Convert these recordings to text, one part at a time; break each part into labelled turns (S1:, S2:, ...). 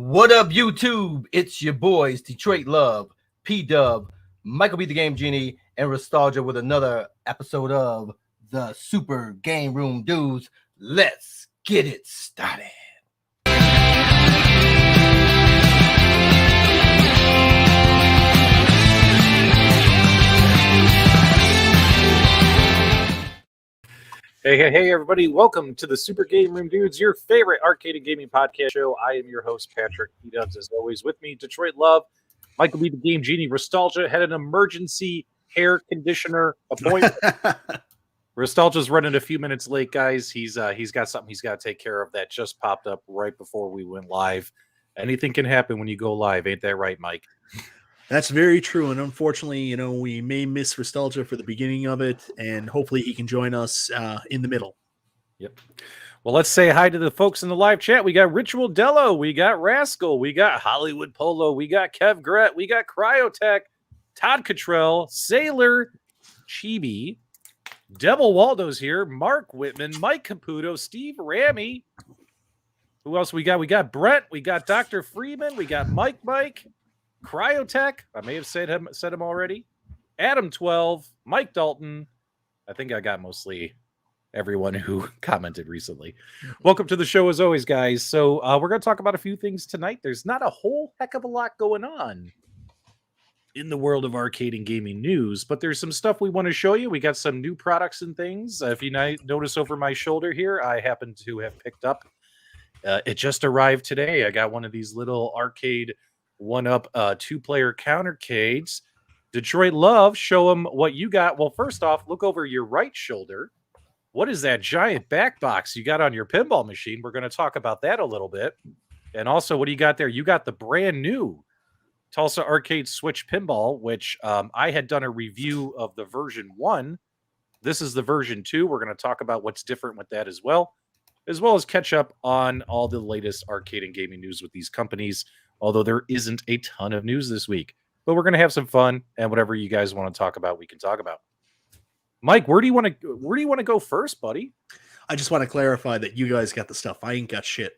S1: What up, YouTube? It's your boys, Detroit Love, PDub, MichaelB the Game Genie, and Restalgia with another episode of the Super GameRoom Dudes. Let's get it started.
S2: Hey, everybody. Welcome to the Super GameRoom Dudes, your favorite arcade and gaming podcast show. I am your host, Patrick PDubs, as always. With me, Detroit Love, MichaelB the Game Genie. Restalgia had an emergency hair conditioner appointment. Restalgia's running a few minutes late, guys. He's got something he's got to take care of that just popped up right before we went live. Anything can happen when you go live. Ain't that right, Mike?
S3: That's very true, and unfortunately, we may miss Restalgia for the beginning of it, and hopefully he can join us in the middle.
S2: Yep. Well, let's say hi to the folks in the live chat. We got Ritual Dello, we got Rascal, we got Hollywood Polo, we got Kev Gret, we got Cryotech, Todd Cottrell, Sailor, Chibi, Devil Waldo's here, Mark Whitman, Mike Caputo, Steve Ramey. Who else we got? We got Brett, we got Dr. Freeman, we got Mike, Cryotech, I may have said him already. Adam 12, Mike Dalton. I think I got mostly everyone who commented recently. Welcome to the show as always, guys. So we're going to talk about a few things tonight. There's not a whole heck of a lot going on in the world of arcade and gaming news, but there's some stuff we want to show you. We got some new products and things. If you notice over my shoulder here, I happen to have picked up. It just arrived today. I got one of these little Arcade1UP two-player Countercades. Detroit Love, show them what you got. Well, first off, look over your right shoulder. What is that giant back box you got on your pinball machine? We're going to talk about that a little bit. And also, what do you got there? You got the brand new Tulsa Arcade Switch Pinball, which I had done a review of the version 1. This is the version 2. We're going to talk about what's different with that as well as catch up on all the latest arcade and gaming news with these companies. Although there isn't a ton of news this week, but we're going to have some fun, and whatever you guys want to talk about, we can talk about. Mike, where do you want to go first, buddy?
S3: I just want to clarify that you guys got the stuff. I ain't got shit.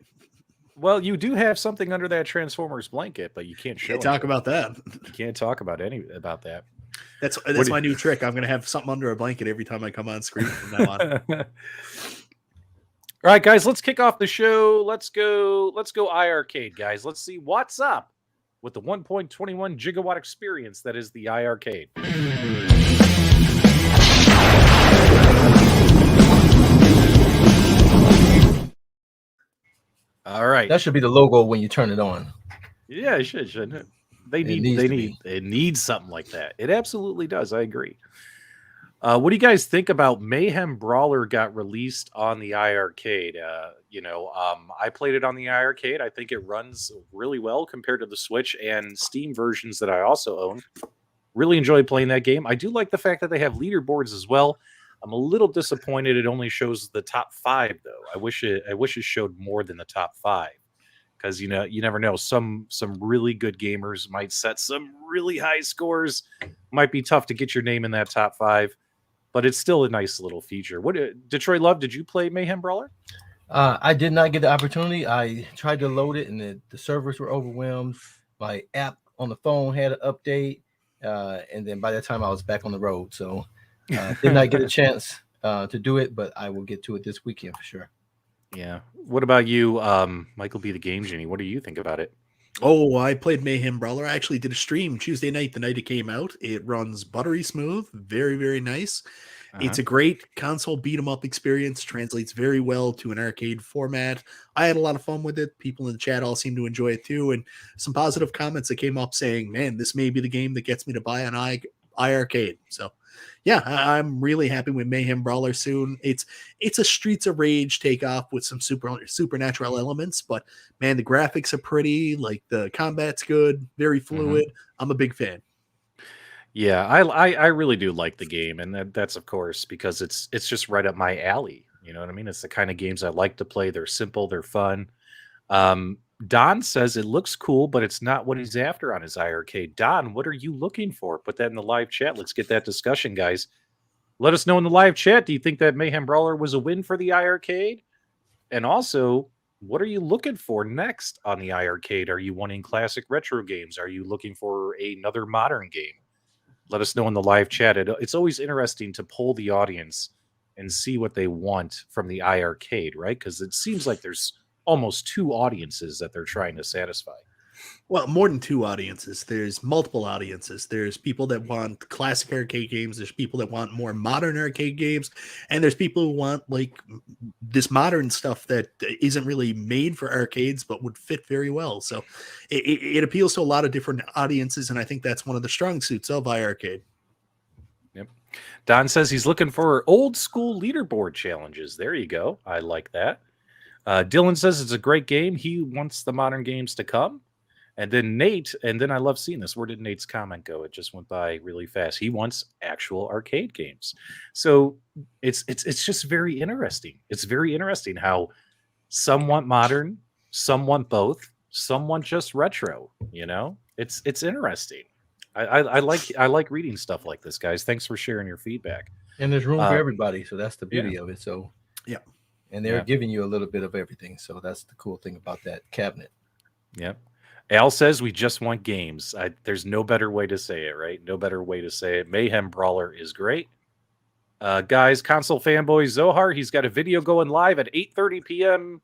S2: Well, you do have something under that Transformers blanket, but you can't show.
S3: Can't talk about that.
S2: You can't talk about that.
S3: That's my new trick. I'm going to have something under a blanket every time I come on screen from now on.
S2: All right, guys, let's kick off the show. Let's go iiRcade, guys. Let's see what's up with the 1.21 gigawatt experience that is the iiRcade. All right.
S1: That should be the logo when you turn it on.
S2: Yeah, it should, shouldn't it? It needs something like that. It absolutely does. I agree. What do you guys think about Mayhem Brawler got released on the iiRcade? I played it on the iiRcade. I think it runs really well compared to the Switch and Steam versions that I also own. Really enjoyed playing that game. I do like the fact that they have leaderboards as well. I'm a little disappointed it only shows the top 5, though. I wish it showed more than the top 5. Because you never know. Some really good gamers might set some really high scores. Might be tough to get your name in that top 5. But it's still a nice little feature. What Detroit Love, did you play Mayhem Brawler?
S1: I did not get the opportunity. I tried to load it, and the servers were overwhelmed. My app on the phone had an update, and then by that time I was back on the road. So did not get a chance to do it, but I will get to it this weekend for sure.
S2: Yeah. What about you, MichaelB the Game Genie? What do you think about it?
S3: Oh, I played Mayhem Brawler. I actually did a stream Tuesday night, the night it came out. It runs buttery smooth, very, very nice. It's a great console beat-em-up experience, translates very well to an arcade format. I had a lot of fun with it. People in the chat all seem to enjoy it too, and some positive comments that came up saying, man, this may be the game that gets me to buy an iiRcade. So, yeah, I'm really happy with Mayhem Brawler soon. It's a Streets of Rage takeoff with some supernatural elements, but man, the graphics are pretty. Like the combat's good, very fluid. I'm a big fan.
S2: Yeah, I really do like the game, and that's of course because it's just right up my alley. You know what I mean? It's the kind of games I like to play. They're simple, they're fun. Don says it looks cool, but it's not what he's after on his iiRcade. Don, what are you looking for? Put that in the live chat. Let's get that discussion, guys. Let us know in the live chat. Do you think that Mayhem Brawler was a win for the iiRcade? And also, what are you looking for next on the iArcade? Are you wanting classic retro games? Are you looking for another modern game? Let us know in the live chat. It's always interesting to poll the audience and see what they want from the iArcade, right? Because it seems like there's almost two audiences that they're trying to satisfy.
S3: Well, more than two audiences. There's multiple audiences. There's people that want classic arcade games. There's people that want more modern arcade games. And there's people who want like this modern stuff that isn't really made for arcades, but would fit very well. So it appeals to a lot of different audiences. And I think that's one of the strong suits of iArcade.
S2: Yep. Don says he's looking for old school leaderboard challenges. There you go. I like that. Dylan says it's a great game. He wants the modern games to come. And then Nate, and then I love seeing this. Where did Nate's comment go? It just went by really fast. He wants actual arcade games. So it's just very interesting. It's very interesting how some want modern, some want both, some want just retro. You know, it's interesting. I like reading stuff like this, guys. Thanks for sharing your feedback.
S1: And there's room for everybody, so that's the beauty of it. So
S3: yeah,
S1: and they're giving you a little bit of everything. So that's the cool thing about that cabinet.
S2: Yep. Al says we just want games. There's no better way to say it, right? No better way to say it. Mayhem Brawler is great. Guys, console fanboy Zohar, he's got a video going live at 8:30 p.m.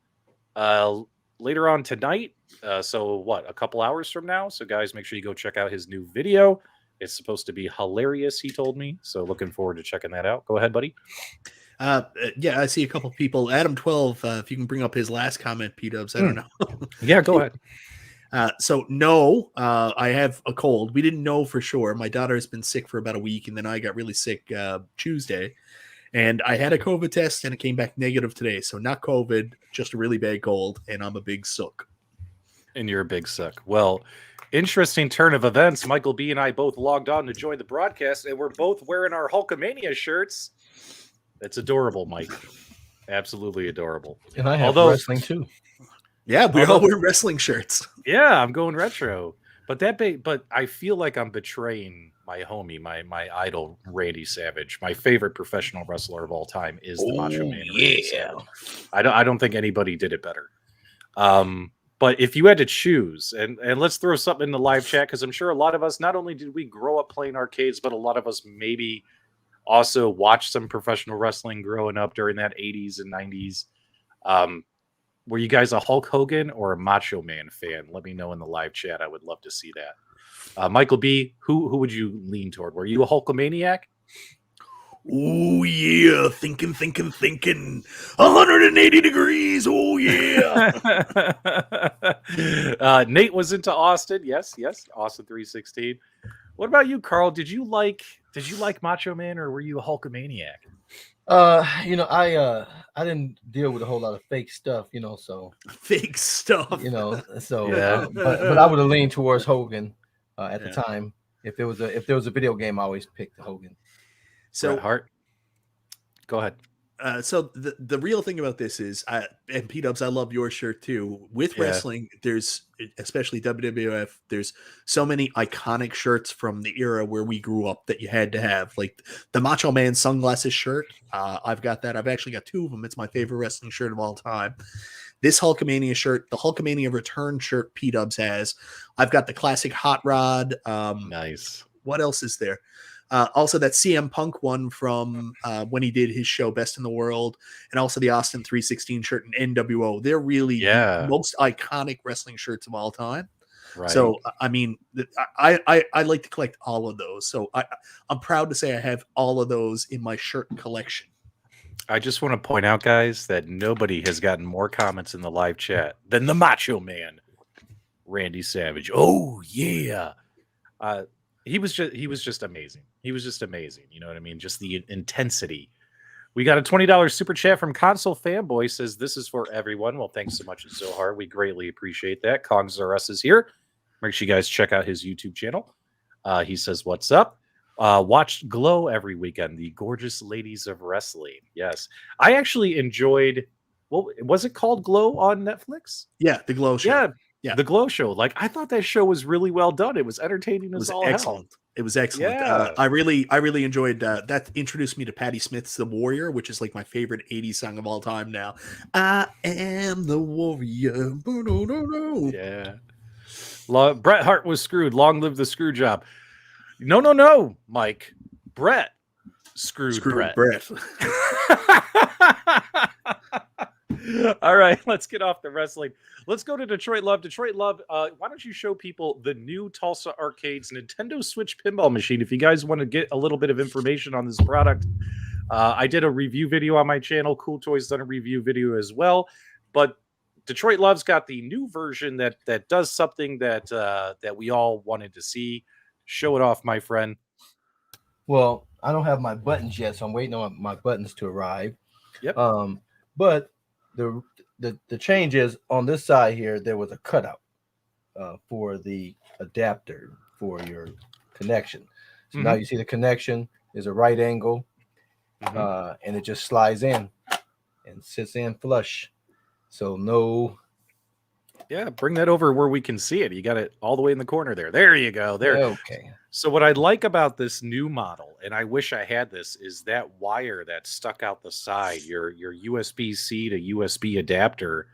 S2: Later on tonight. So what, a couple hours from now? So guys, make sure you go check out his new video. It's supposed to be hilarious, he told me. So looking forward to checking that out. Go ahead, buddy.
S3: Yeah, I see a couple people. Adam12, if you can bring up his last comment, PDubs, I don't know.
S2: Yeah, go ahead.
S3: So no, I have a cold. We didn't know for sure. My daughter has been sick for about a week, and then I got really sick Tuesday, and I had a COVID test, and it came back negative today. So not COVID, just a really bad cold, and I'm a big suck.
S2: And you're a big suck. Well, interesting turn of events. Michael B and I both logged on to join the broadcast, and we're both wearing our Hulkamania shirts. It's adorable, Mike. Absolutely adorable.
S1: And I have wrestling too.
S3: Yeah, we all wear wrestling shirts.
S2: Yeah, I'm going retro. But but I feel like I'm betraying my homie, my idol, Randy Savage. My favorite professional wrestler of all time is the Macho Man.
S1: Yeah.
S2: I don't think anybody did it better. But if you had to choose, and let's throw something in the live chat, because I'm sure a lot of us, not only did we grow up playing arcades, but a lot of us maybe also watched some professional wrestling growing up during that 80s and 90s. Were you guys a Hulk Hogan or a Macho Man fan? Let me know in the live chat. I would love to see that. Michael B, who would you lean toward? Were you a Hulkamaniac?
S3: Oh, yeah. Thinking. 180 degrees. Oh, yeah.
S2: Nate was into Austin. Yes. Austin 316. What about you, Carl? Did you like Macho Man, or were you a Hulkamaniac?
S1: I didn't deal with a whole lot of fake stuff, so
S3: fake stuff,
S1: so
S2: yeah.
S1: But I would have leaned towards Hogan at the time. If there was a video game, I always picked Hogan.
S3: So
S2: Bret Hart. Go ahead.
S3: So the real thing about this is, and P-Dubs, I love your shirt too. With wrestling, there's, especially WWF, there's so many iconic shirts from the era where we grew up that you had to have. Like the Macho Man sunglasses shirt. I've got that. I've actually got two of them. It's my favorite wrestling shirt of all time. This Hulkamania shirt, the Hulkamania return shirt P-Dubs has. I've got the classic Hot Rod.
S2: Nice.
S3: What else is there? Also that CM Punk one from when he did his show Best in the World, and also the Austin 316 shirt and NWO. They're really the most iconic wrestling shirts of all time.
S2: Right.
S3: So, I mean, I like to collect all of those. So I'm proud to say I have all of those in my shirt collection.
S2: I just want to point out, guys, that nobody has gotten more comments in the live chat than the Macho Man, Randy Savage. Oh, yeah. He was just amazing. He was just amazing. You know what I mean? Just the intensity. We got a $20 super chat from Console Fanboy, says this is for everyone. Well, thanks so much, Zohar. We greatly appreciate that. Cogs R Us is here. Make sure you guys check out his YouTube channel. He says, what's up? Watched Glow every weekend. The gorgeous ladies of wrestling. Yes. I actually enjoyed, was it called Glow on Netflix?
S3: Yeah, the Glow show.
S2: Yeah. The Glow show. Like, I thought that show was really well done. It was entertaining as all
S3: excellent.
S2: hell.
S3: It was excellent.
S2: Yeah.
S3: I really enjoyed that. Introduced me to Patti Smith's "The Warrior," which is like my favorite '80s song of all time. Now, I am the warrior.
S2: Yeah. Bret Hart was screwed. Long live the screw job. No, Mike. Bret screwed Bret. All right, let's get off the wrestling. Let's go to Detroit Love. Detroit Love, why don't you show people the new Tulsa Arcades Nintendo Switch pinball machine? If you guys want to get a little bit of information on this product, I did a review video on my channel. Cool Toys done a review video as well. But Detroit Love's got the new version that does something that we all wanted to see. Show it off, my friend.
S1: Well, I don't have my buttons yet, so I'm waiting on my buttons to arrive.
S2: Yep.
S1: But the change is on this side here, there was a cutout for the adapter for your connection. So now you see the connection is a right angle, and it just slides in and sits in flush. So no.
S2: Yeah, bring that over where we can see it. You got it all the way in the corner there. There you go. There.
S1: Okay.
S2: So what I like about this new model, and I wish I had this, is that wire that's stuck out the side, your USB-C to USB adapter.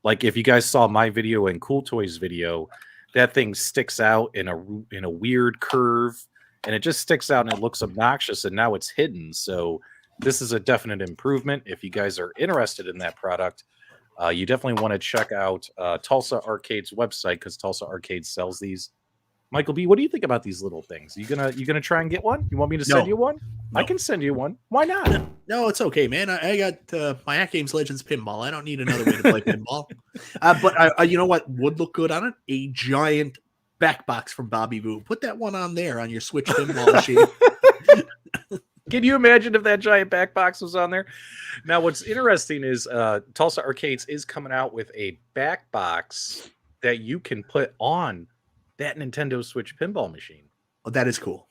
S2: Like if you guys saw my video and Cool Toys video, that thing sticks out in a weird curve, and it just sticks out and it looks obnoxious, and now it's hidden. So this is a definite improvement. If you guys are interested in that product, you definitely want to check out Tulsa Arcade's website, because Tulsa Arcade sells these. Michael B, what do you think about these little things? You gonna try and get one? You want me to send you one? No. I can send you one. Why not?
S3: No, it's okay, man. I got my At Games Legends pinball. I don't need another way to play pinball. But you know what would look good on it? A giant back box from Bobby Boo. Put that one on there on your Switch pinball machine.
S2: Can you imagine if that giant back box was on there? Now, what's interesting is Tulsa Arcades is coming out with a back box that you can put on that Nintendo Switch pinball machine.
S3: Oh, that is cool.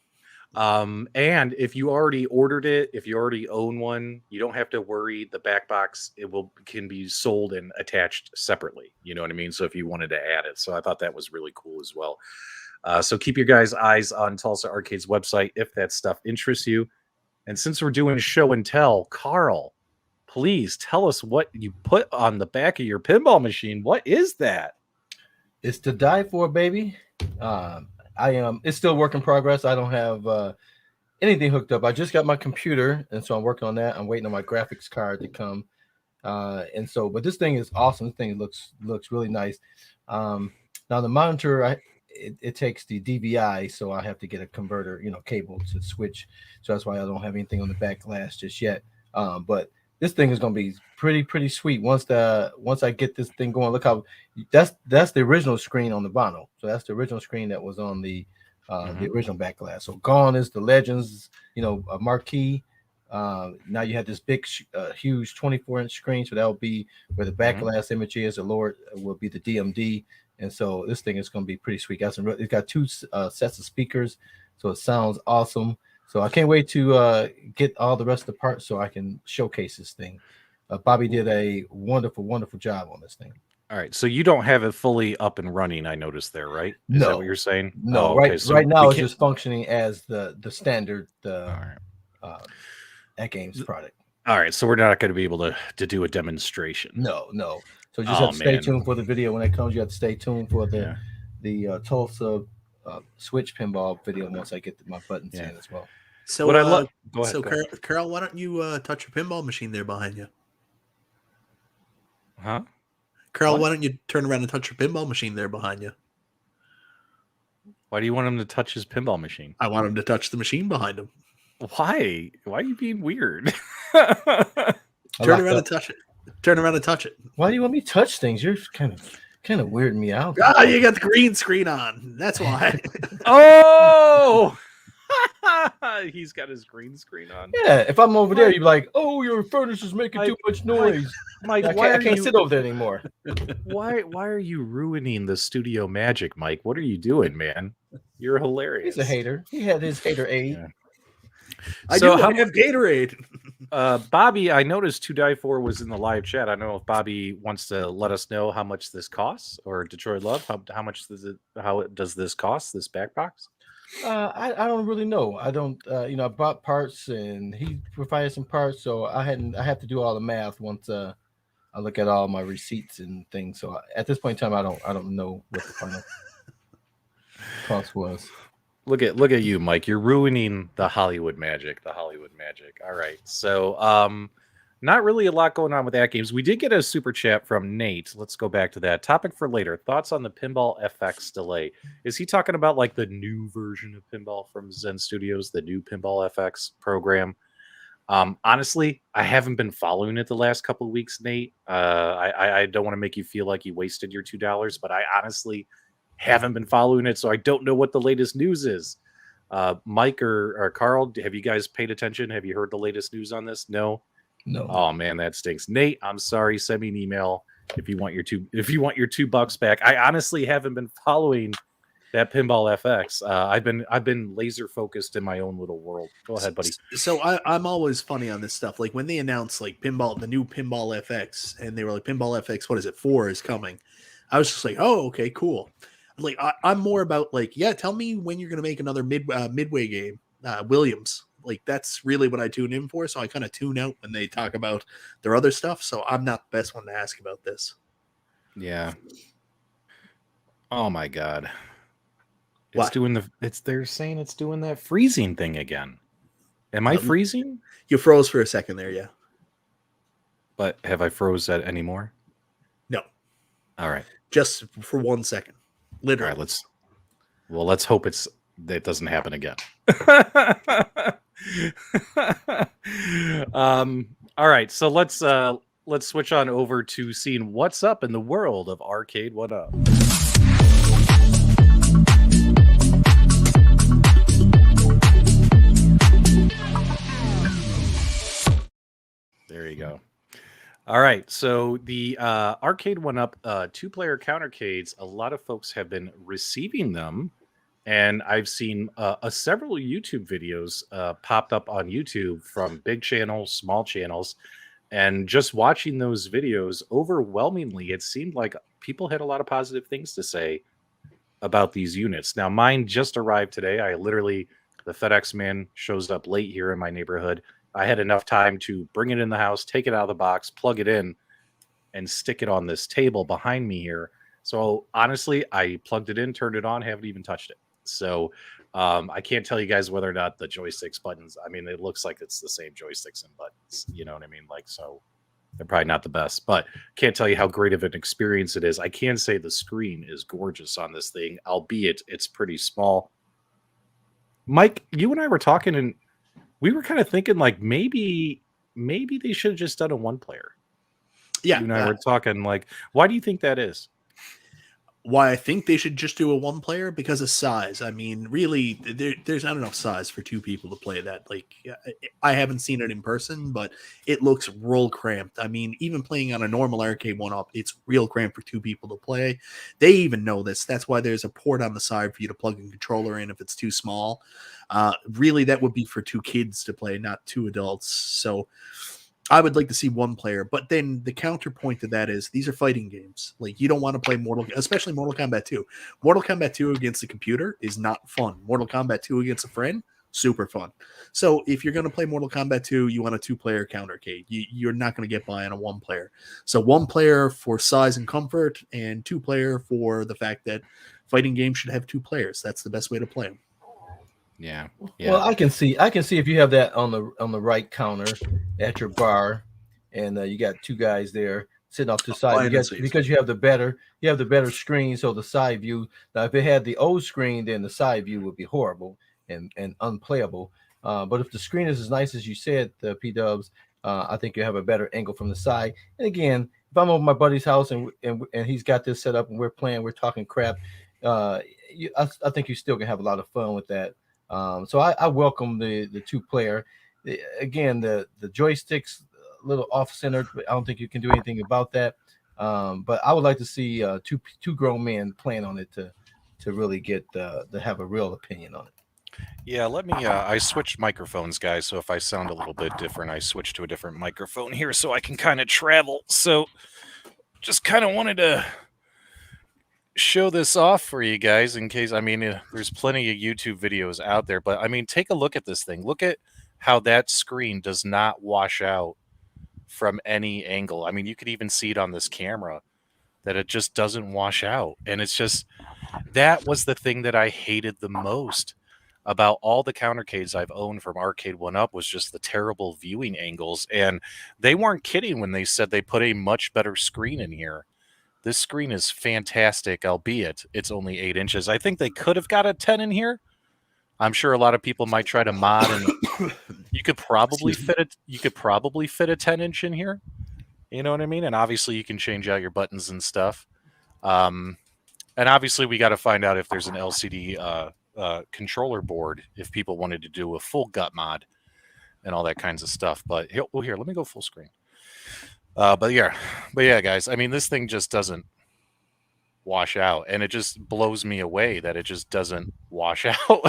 S2: And if you already ordered it, if you already own one, you don't have to worry. The back box can be sold and attached separately. You know what I mean? So if you wanted to add it, so I thought that was really cool as well. So keep your guys' eyes on Tulsa Arcade's website if that stuff interests you. And since we're doing show and tell, Carl, please tell us what you put on the back of your pinball machine. What is that?
S1: It's to die for, baby. It's still work in progress. I don't have anything hooked up. I just got my computer, and so I'm working on that. I'm waiting on my graphics card to come. But this thing is awesome. This thing looks really nice. Now the monitor, it takes the DVI, so I have to get a converter, cable to switch. So that's why I don't have anything on the back glass just yet. But this thing is going to be pretty sweet once I get this thing going. Look how that's the original screen on the vinyl. So that's the original screen that was on the original back glass. So gone is the Legends, a marquee. Now you have this big, huge 24-inch screen. So that will be where the back glass image is. The lower will be the DMD. And so this thing is going to be pretty sweet. It's got two sets of speakers, so it sounds awesome. So I can't wait to get all the rest of the parts so I can showcase this thing. Bobby did a wonderful, wonderful job on this thing.
S2: All right, so you don't have it fully up and running, I noticed there, right? Is that what you're saying?
S1: No,
S2: okay. So
S1: right now it's just functioning as the standard At Games product.
S2: All right, so we're not going to be able to do a demonstration.
S1: No. So you just have to stay tuned for the video when it comes. You have to stay tuned for the Tulsa Switch pinball video once I get my buttons in as well.
S3: So
S2: what I love. Go ahead.
S3: So Carol, why don't you touch your pinball machine there behind you?
S2: Huh?
S3: Carol, why don't you turn around and touch your pinball machine there behind you?
S2: Why do you want him to touch his pinball machine?
S3: I want him to touch the machine behind him.
S2: Why? Why are you being weird?
S3: Turn around and touch it. Turn around and touch it.
S1: Why do you want me to touch things? You're kind of weirding me out.
S3: Ah, you got the green screen on. That's why.
S2: Oh, he's got his green screen on.
S1: Yeah, if I'm over there, you'd be like, "Oh, your furniture's making too much noise."
S2: Mike,
S1: I can't sit over there anymore.
S2: Why are you ruining the studio magic, Mike? What are you doing, man? You're hilarious.
S1: He's a hater. He had his hater aid.
S2: Yeah.
S3: I have Gatorade.
S2: Bobby, I noticed 2Die4 was in the live chat. I don't know if Bobby wants to let us know how much this costs, or Detroit Love, how does this cost, this back box?
S1: I don't really know. I don't. I bought parts and he provided some parts, so I have to do all the math once I look at all my receipts and things. So at this point in time, I don't know what the final cost was.
S2: Look at you, Mike. You're ruining the Hollywood magic. The Hollywood magic. All right. So not really a lot going on with that games. We did get a super chat from Nate. Let's go back to that. Topic for later. Thoughts on the Pinball FX delay. Is he talking about like the new version of Pinball from Zen Studios, the new Pinball FX program? Honestly, I haven't been following it the last couple of weeks, Nate. I don't want to make you feel like you wasted your $2, but I honestly haven't been following it, so I don't know what the latest news is. Mike or Carl, have you guys paid attention? Have you heard the latest news on this? No. Oh man, that stinks. Nate, I'm sorry. Send me an email if you want your $2 back. I honestly haven't been following that Pinball FX. I've been laser focused in my own little world. Go ahead, buddy.
S3: So I'm always funny on this stuff. Like when they announced like Pinball, the new Pinball FX, and they were like Pinball FX, what is it? 4 is coming. I was just like, oh, okay, cool. Like I'm more about like, yeah, tell me when you're gonna make another midway game, Williams. Like that's really what I tune in for. So I kind of tune out when they talk about their other stuff. So I'm not the best one to ask about this.
S2: Yeah. Oh my god.
S3: What?
S2: They're saying it's doing that freezing thing again. Am I freezing?
S3: You froze for a second there, yeah.
S2: But have I froze that anymore?
S3: No.
S2: All right.
S3: Just for 1 second. Literally.
S2: All right, let's hope that doesn't happen again. All right, so let's switch on over to seeing what's up in the world of Arcade1UP. There you go. All right, so the Arcade1UP 2-player Countercades, a lot of folks have been receiving them, and I've seen several YouTube videos popped up on YouTube from big channels, small channels, and just watching those videos, overwhelmingly, it seemed like people had a lot of positive things to say about these units. Now, mine just arrived today. The FedEx man shows up late here in my neighborhood. I had enough time to bring it in the house, take it out of the box, plug it in, and stick it on this table behind me here. So honestly, I plugged it in, turned it on, haven't even touched it. So I can't tell you guys whether or not the joysticks buttons, I mean, it looks like it's the same joysticks and buttons, you know what I mean? Like, so they're probably not the best, but can't tell you how great of an experience it is. I can say the screen is gorgeous on this thing, albeit it's pretty small. Mike, you and I were talking, and we were kind of thinking like maybe they should have just done a 1-player.
S3: Yeah.
S2: You and I were talking like, why do you think that is?
S3: Why I think they should just do a 1-player? Because of size. I mean, really, there's not enough size for 2 people to play that. Like, I haven't seen it in person, but it looks real cramped. I mean, even playing on a normal Arcade1UP, it's real cramped for 2 people to play. They even know this. That's why there's a port on the side for you to plug a controller in if it's too small. Really, that would be for 2 kids to play, not 2 adults. So I would like to see 1-player, but then the counterpoint to that is these are fighting games. Like you don't want to play especially Mortal Kombat 2. Mortal Kombat 2 against the computer is not fun. Mortal Kombat 2 against a friend, super fun. So if you're going to play Mortal Kombat 2, you want a 2-player Countercade. You're not going to get by on a 1-player. So 1-player for size and comfort, and 2-player for the fact that fighting games should have 2 players. That's the best way to play them.
S2: Yeah.
S1: Well, I can see if you have that on the right counter at your bar, and you got 2 guys there sitting off to the side. Because you have the better screen, so the side view. Now, if it had the old screen, then the side view would be horrible and unplayable. But if the screen is as nice as you said, the PDubs, I think you have a better angle from the side. And again, if I'm over my buddy's house and he's got this set up and we're talking crap, I think you still can have a lot of fun with that. So I welcome the 2-player. Again, the joysticks a little off-centered, but I don't think you can do anything about that. But I would like to see two grown men playing on it to really get to have a real opinion on it.
S2: Yeah, let me. I switched microphones, guys. So if I sound a little bit different, I switched to a different microphone here so I can kind of travel. So just kind of wanted to show this off for you guys in case, I mean, there's plenty of YouTube videos out there, but I mean, take a look at this thing. Look at how that screen does not wash out from any angle. I mean, you could even see it on this camera that it just doesn't wash out. And it's just, that was the thing that I hated the most about all the Countercades I've owned from Arcade1UP was just the terrible viewing angles. And they weren't kidding when they said they put a much better screen in here. This screen is fantastic, albeit it's only 8 inches. I think they could have got a 10 in here. I'm sure a lot of people might try to mod, and you could probably fit it. You could probably fit a 10-inch in here. You know what I mean? And obviously, you can change out your buttons and stuff. And obviously, we got to find out if there's an LCD controller board if people wanted to do a full gut mod and all that kinds of stuff. But here, let me go full screen. But yeah, guys. I mean, this thing just doesn't wash out, and it just blows me away that it just doesn't wash out.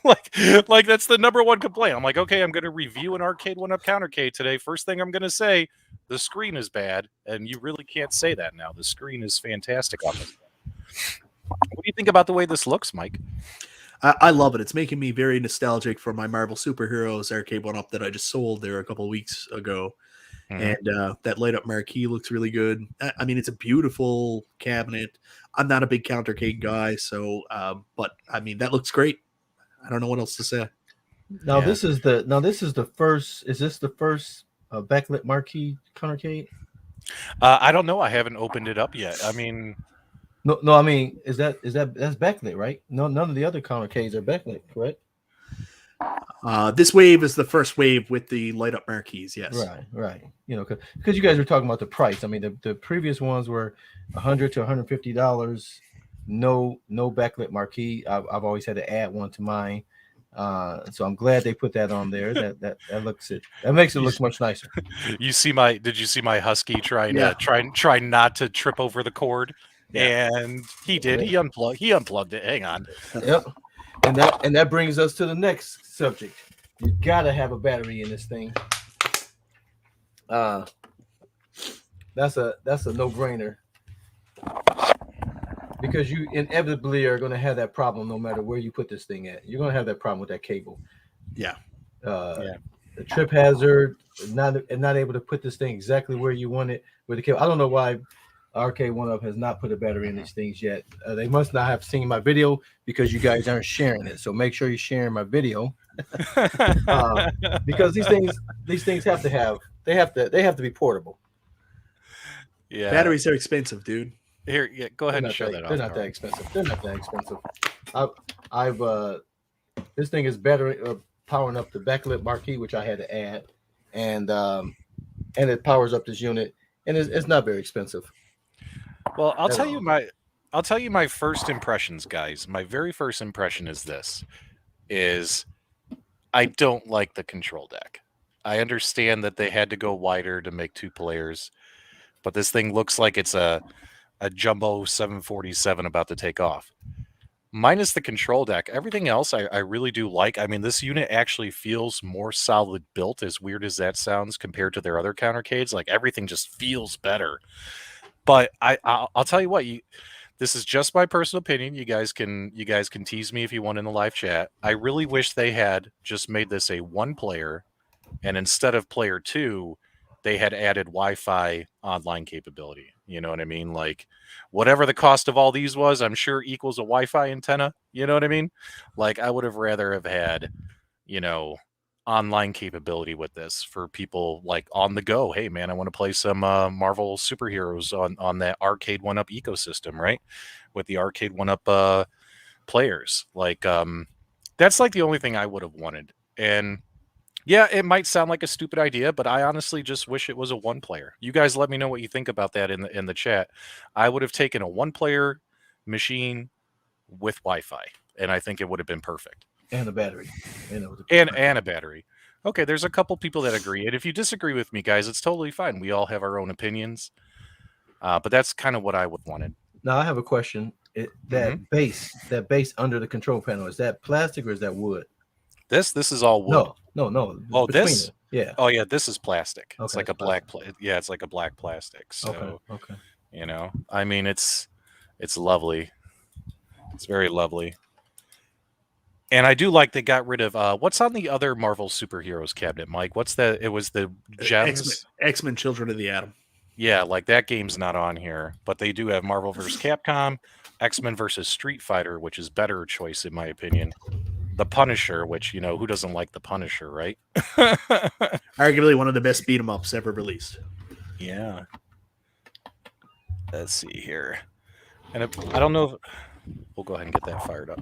S2: like that's the number one complaint. I'm like, okay, I'm going to review an Arcade1UP Countercade today. First thing I'm going to say, the screen is bad, and you really can't say that now. The screen is fantastic on this. What do you think about the way this looks, Mike?
S3: I love it. It's making me very nostalgic for my Marvel Superheroes Arcade1UP that I just sold there a couple of weeks ago. And that light up marquee looks really good. I mean, it's a beautiful cabinet. I'm not a big Countercade guy, so but I mean, that looks great. I don't know what else to say.
S1: Now this is the first. Is this the first backlit marquee Countercade?
S2: I don't know. I haven't opened it up yet. I mean,
S1: no. I mean, that's backlit, right? No, none of the other Countercades are backlit, correct?
S3: This wave is the first wave with the light up marquees. Yes,
S1: right. You know, because you guys were talking about the price. I mean, the previous ones were $100 to $150. No backlit marquee. I've always had to add one to mine, so I'm glad they put that on there. That looks it. That makes it look much nicer.
S2: Did you see my husky trying not to trip over the cord? Yeah. And he did. He unplugged it. Hang on.
S1: Yep. And that brings us to the next subject. You gotta have a battery in this thing. That's a no-brainer. Because you inevitably are gonna have that problem no matter where you put this thing at. You're gonna have that problem with that cable.
S3: Yeah.
S1: The trip hazard, not able to put this thing exactly where you want it with the cable. I don't know why Arcade1UP has not put a battery in these things yet. They must not have seen my video because you guys aren't sharing it. So make sure you're sharing my video because these things have to be portable.
S2: Yeah,
S3: batteries are expensive, dude.
S2: Here, go ahead and show that off.
S1: They're not that expensive. This thing is better powering up the backlit marquee, which I had to add, and it powers up this unit, and it's not very expensive.
S2: Well, I'll tell you my first impressions, guys. My very first impression is this: I don't like the control deck. I understand that they had to go wider to make 2 players, but this thing looks like it's a jumbo 747 about to take off. Minus the control deck, everything else I really do like. I mean, this unit actually feels more solid built, as weird as that sounds, compared to their other Countercades. Like, everything just feels better. But I'll tell you what, this is just my personal opinion. You guys can tease me if you want in the live chat. I really wish they had just made this a 1-player, and instead of player 2, they had added Wi-Fi online capability. You know what I mean? Like, whatever the cost of all these was, I'm sure equals a Wi-Fi antenna. You know what I mean? Like, I would have rather have had, online capability with this for people like on the go. Hey man, I want to play some Marvel superheroes on that Arcade1UP ecosystem, right? With the Arcade1UP players. Like, that's like the only thing I would have wanted. And yeah, it might sound like a stupid idea, but I honestly just wish it was a 1-player. You guys let me know what you think about that in the chat. I would have taken a 1-player machine with Wi-Fi, and I think it would have been perfect.
S1: And a battery.
S2: And a battery. Okay, there's a couple people that agree. And if you disagree with me, guys, it's totally fine. We all have our own opinions. But that's kind of what I would wanted.
S1: Now I have a question. That base under the control panel, is that plastic or is that wood?
S2: This is all wood.
S1: No.
S2: Oh, this?
S1: Yeah.
S2: Oh, yeah, this is plastic.
S1: Okay,
S2: it's like a black it's like a black plastic. So,
S1: okay.
S2: I mean, It's lovely. It's very lovely. And I do like they got rid of what's on the other Marvel superheroes cabinet, Mike? What's that? It was the Gems.
S3: X-Men Children of the Atom.
S2: Yeah, like that game's not on here, but they do have Marvel vs. Capcom, X-Men versus Street Fighter, which is better choice in my opinion. The Punisher, which, you know, who doesn't like the Punisher, right?
S3: Arguably one of the best beat 'em ups ever released.
S2: Yeah. Let's see here. And I don't know if we'll go ahead and get that fired up.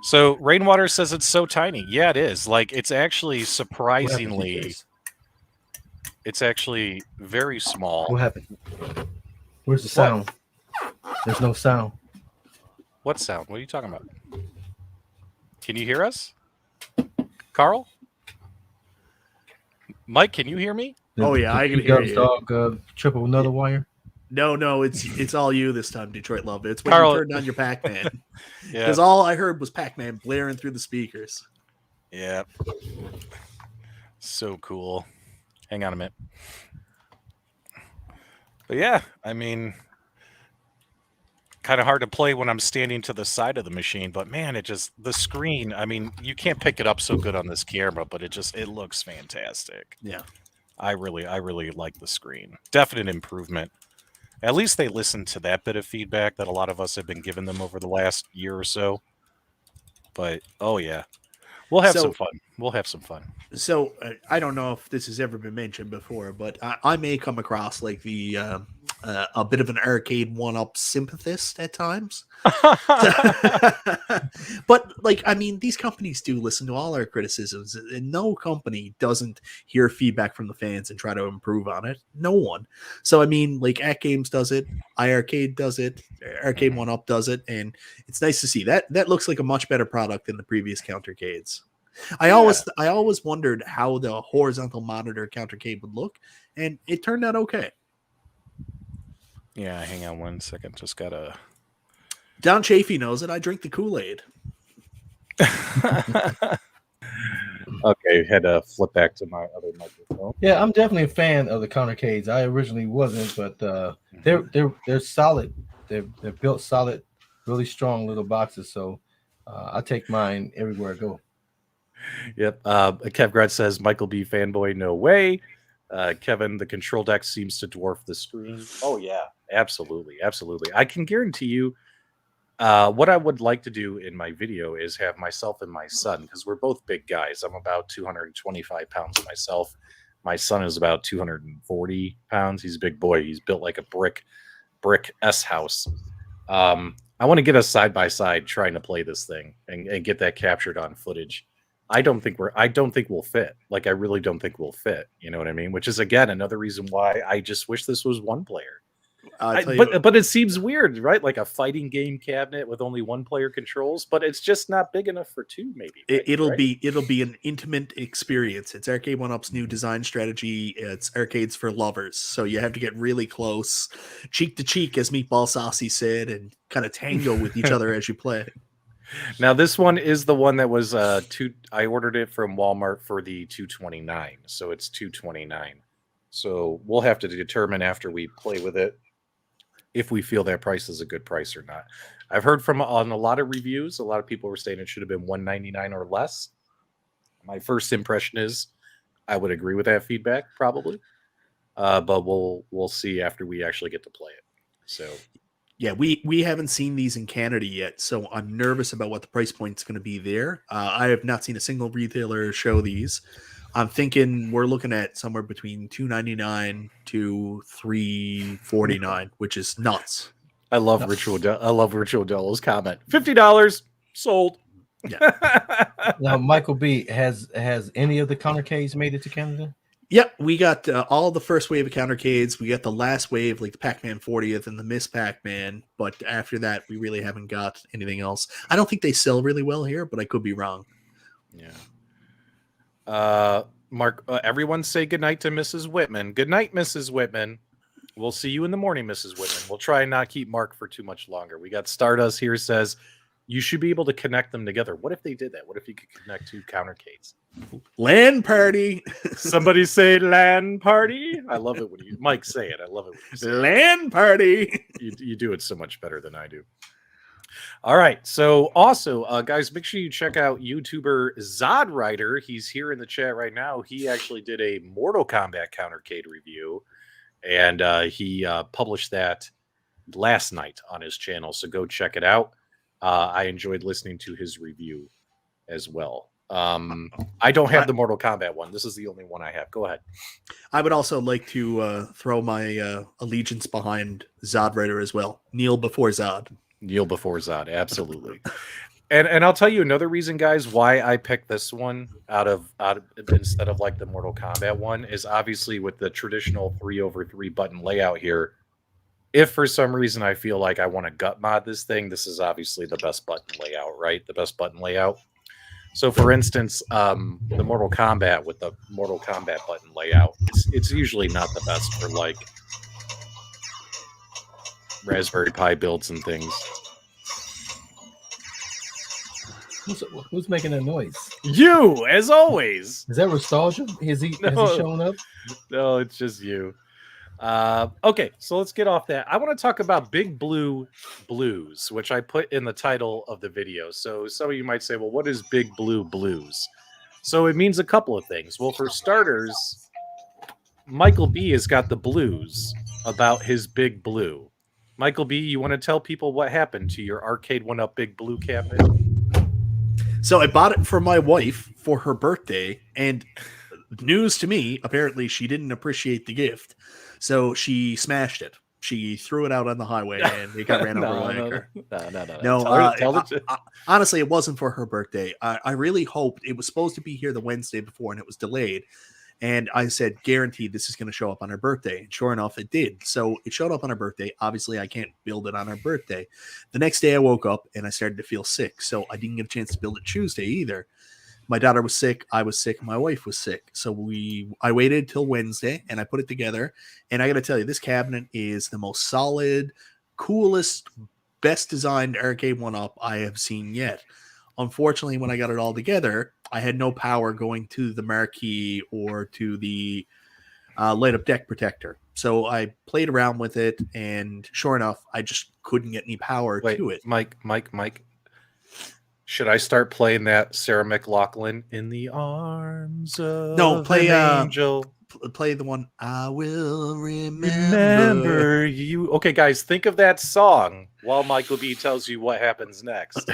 S2: So Rainwater says it's so tiny. Yeah, it is. Like, it's actually surprisingly, it's actually very small.
S1: What happened? Where's the sound? There's no sound.
S2: What sound? What are you talking about? Can you hear us? Carl? Mike, can you hear me?
S3: Oh yeah, I can hear you.
S1: Dog, triple another wire.
S3: No, it's all you this time, Detroit Love. It's when
S2: Carl,
S3: you turned on your Pac-Man.
S2: Yeah.
S3: Because all I heard was Pac-Man blaring through the speakers.
S2: Yeah. So cool. Hang on a minute. But yeah, I mean, kind of hard to play when I'm standing to the side of the machine, but man, the screen, I mean, you can't pick it up so good on this camera, but it looks fantastic.
S3: Yeah.
S2: I really like the screen. Definite improvement. At least they listened to that bit of feedback that a lot of us have been giving them over the last year or so. But oh yeah, we'll have some fun. We'll have some fun.
S3: So I don't know if this has ever been mentioned before, but I may come across like a bit of an Arcade1UP sympathist at times. But like, I mean, these companies do listen to all our criticisms, and no company doesn't hear feedback from the fans and try to improve on it. No one. So I mean, like, At Games does it, iiRcade does it, Arcade1UP does it, and it's nice to see that. That looks like a much better product than the previous Countercades. I always wondered how the horizontal monitor Countercade would look, and it turned out okay.
S2: Yeah, hang on one second. Just gotta.
S3: Don Chafee knows it. I drink the Kool-Aid.
S2: Okay, had to flip back to my other microphone.
S1: Yeah, I'm definitely a fan of the Countercades. I originally wasn't, but they're solid. They're built solid, really strong little boxes. So I take mine everywhere I go.
S2: Yep. Kev Gretz says MichaelB fanboy, no way. Kevin, the control deck seems to dwarf the screen. Oh yeah, absolutely. I can guarantee you what I would like to do in my video is have myself and my son, because we're both big guys. I'm about 225 pounds myself. My son is about 240 pounds. He's a big boy. He's built like a brick S house. I want to get us side by side trying to play this thing and get that captured on footage. I don't think we'll fit. Like, I really don't think we'll fit. You know what I mean? Which is, again, another reason why I just wish this was one player. But it seems weird, right? Like a fighting game cabinet with only one player controls, but it's just not big enough for two, maybe.
S3: It'll be an intimate experience. It's Arcade1UP's new design strategy. It's arcades for lovers. So you have to get really close, cheek to cheek, as Meatball Saucy said, and kind of tango with each other as you play.
S2: Now, this one is the one that was I ordered it from Walmart for the $229, so it's $229. So we'll have to determine after we play with it if we feel that price is a good price or not. I've heard on a lot of reviews, a lot of people were saying it should have been $199 or less. My first impression is I would agree with that feedback, probably, but we'll see after we actually get to play it. So.
S3: Yeah, we haven't seen these in Canada yet, so I'm nervous about what the price point is going to be there. I have not seen a single retailer show these. I'm thinking we're looking at somewhere between $299 to $349, which is nuts.
S2: I love Ritual Delo's comment. $50 sold.
S3: Yeah.
S1: Now, MichaelB, has any of the Countercades made it to Canada?
S3: Yep, we got all the first wave of Countercades. We got the last wave, like the Pac-Man 40th and the Miss Pac-Man. But after that, we really haven't got anything else. I don't think they sell really well here, but I could be wrong.
S2: Yeah. Mark, everyone say goodnight to Mrs. Whitman. Good night, Mrs. Whitman. We'll see you in the morning, Mrs. Whitman. We'll try and not keep Mark for too much longer. We got Stardust here says, you should be able to connect them together. What if they did that? What if you could connect two Countercades?
S3: LAN party.
S2: Somebody say LAN party. I love it when you Mike say it. I love it when you say
S3: LAN party.
S2: you do it so much better than I do. All right. So also, guys, make sure you check out YouTuber Zod Rider. He's here in the chat right now. He actually did a Mortal Kombat Countercade review, and he published that last night on his channel. So go check it out. I enjoyed listening to his review as well. I don't have the Mortal Kombat one. This is the only one I have. Go ahead.
S3: I would also like to throw my allegiance behind Zod Rider as well. Kneel before Zod.
S2: Kneel before Zod, absolutely. And I'll tell you another reason, guys, why I picked this one out of instead of like the Mortal Kombat one is obviously with the traditional 3/3 button layout here. If for some reason I feel like I want to gut mod this thing, this is obviously the best button layout, right? The best button layout. So, for instance, the Mortal Kombat with the Mortal Kombat button layout, it's usually not the best for like Raspberry Pi builds and things.
S1: Who's making that noise?
S2: You, as always.
S1: Is that Restalgia? Has he shown up?
S2: No, it's just you. Okay, so let's get off that. I want to talk about Big Blue Blues, which I put in the title of the video. So some of you might say, well, what is Big Blue Blues? So it means a couple of things. Well, for starters, MichaelB has got the blues about his Big Blue. MichaelB, you want to tell people what happened to your Arcade1UP Big Blue cabinet?
S3: So I bought it for my wife for her birthday, and news to me, apparently she didn't appreciate the gift. So she smashed it. She threw it out on the highway, and it got ran over by a car. No. Honestly, it wasn't for her birthday. I really hoped it was supposed to be here the Wednesday before, and it was delayed. And I said, guaranteed this is going to show up on her birthday. And sure enough, it did. So it showed up on her birthday. Obviously, I can't build it on her birthday. The next day I woke up and I started to feel sick. So I didn't get a chance to build it Tuesday either. My daughter was sick. I was sick. My wife was sick. So I waited till Wednesday and I put it together. And I got to tell you, this cabinet is the most solid, coolest, best designed Arcade1UP I have seen yet. Unfortunately, when I got it all together, I had no power going to the marquee or to the light up deck protector. So I played around with it, and sure enough, I just couldn't get any power to it.
S2: Mike. Should I start playing that Sarah McLachlan in the arms of an angel?
S3: Play the one, I will remember
S2: you. Okay, guys, think of that song while MichaelB tells you what happens next.